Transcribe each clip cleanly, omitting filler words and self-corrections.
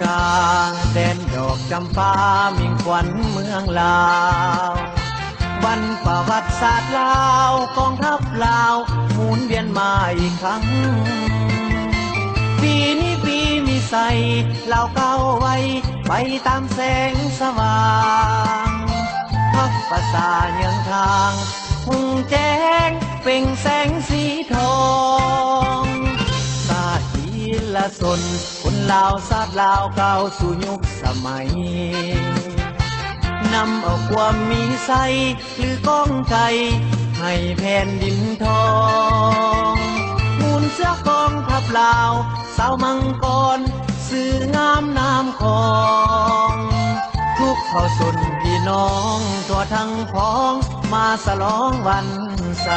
กาแดนดอกจำปามิ่งขวัญเมืองลาวบรรพประวัติศาสตร์ลาวกองทัพลาวหมุนเวียนมาอีกครั้งปีนี้ปีมีใสเราเก้าไว้ไปตามแสงสว่างพักประสาเยืองทางหุ่งแจ้งเปล่งแสงสีทองศาสตร์ทีละสนคนลาวศาสตร์ลาวเก่าสู่ยุคสมัยนำเอาความมีใสหรือกองใจให้แผ่นดินทองมูลเสื้อกองทัพลาวสาวมังกรสื่องามน้ำคองทุกเผ่าชนพี่น้องทั่วทั้งพ้องมาสลองวันใส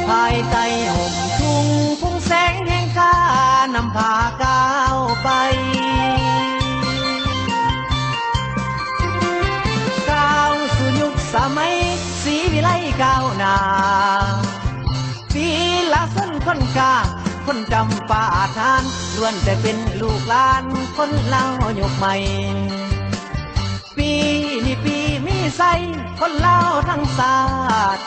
ภายใต้ห่มทุ่งพุ่งแสงแห่งกานำพาก้าวไปก้าวสู่ยุคสมัยศรีวิไลก้าวหน้าปีละสนคนกาคนจำปาทานล้วนแต่เป็นลูกหลานคนเล่าหยกใหม่ปีนี้ปีมีใสคนเล่าทั้งศาสตร์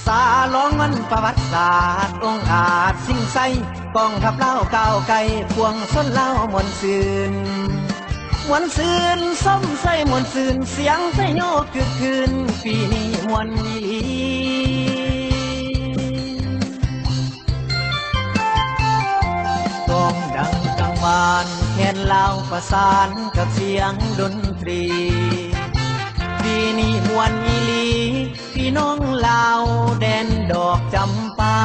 สาลองมันประวัติศาสตร์องอาจสิ่งใสกองทัพเล่าก้าวไกลพวงส้นเล่ามวลซืนมวลซืนส้มใสมวลซืนเสียงไสโยกกึกคืนปีนี้มวลอีหลีกองดังกังวานแคนลาวประสานกับเสียงดนตรีปีนี้มวลอีหลีพี่น้องลาวแดนดอกจำปา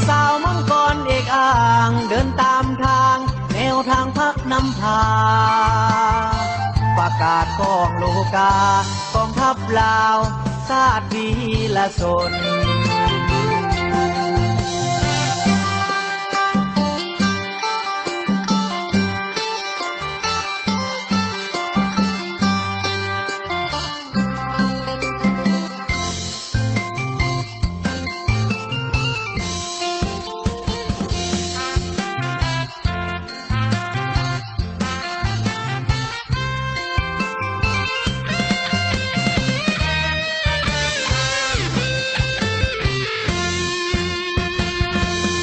สาวมังกรเอกอ่างเดินตามทางแนวทางพักนำพาประกาศกองโลกากองทัพลาวชาติวีละสน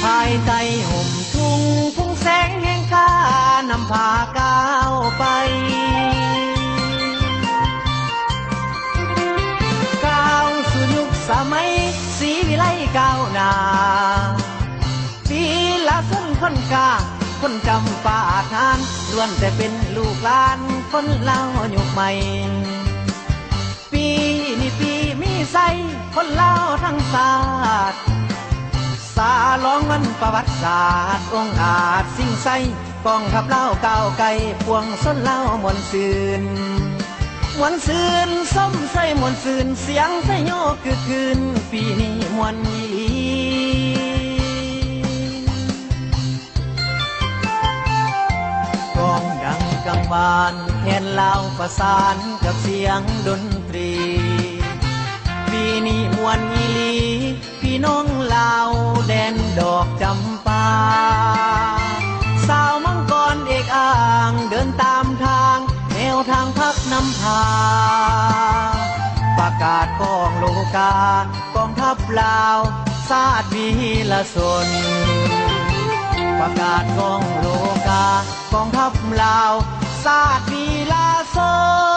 ภายใต้ห่มทุ่งพุ่งแสงแห่งกานำพาก้าวไปก้าวสู่ยุคสมัยศรีวิไลก้าวหน้าปีละสนคนกาคนจำปาทานล้วนแต่เป็นลูกหลานคนเล่าหยกใหม่ปีนี้ปีมีใสคนเล่าทั้งศาสตร์สาลองมันประวัติศาสตร์องอาจสิ่งใสกองทัพเล่าก้าวไกลพวงส้นเล่ามวลซืนมวลซืนส้มใสมวลซืนเสียงไสโยกกึกคืนปีนี้มวลอีหลีกองดังกังวานแคนลาวประสานกับเสียงดนตรีปีนี้มวลอีหลีพี่น้องลาวแดนดอกจำปาสาวมังกรเอกอ่างเดินตามทางแนวทางพักนำพาประกาศกองโลกากองทัพลาวชาติวีละสนประกาศกองโลกากองทัพลาวชาติวีละสน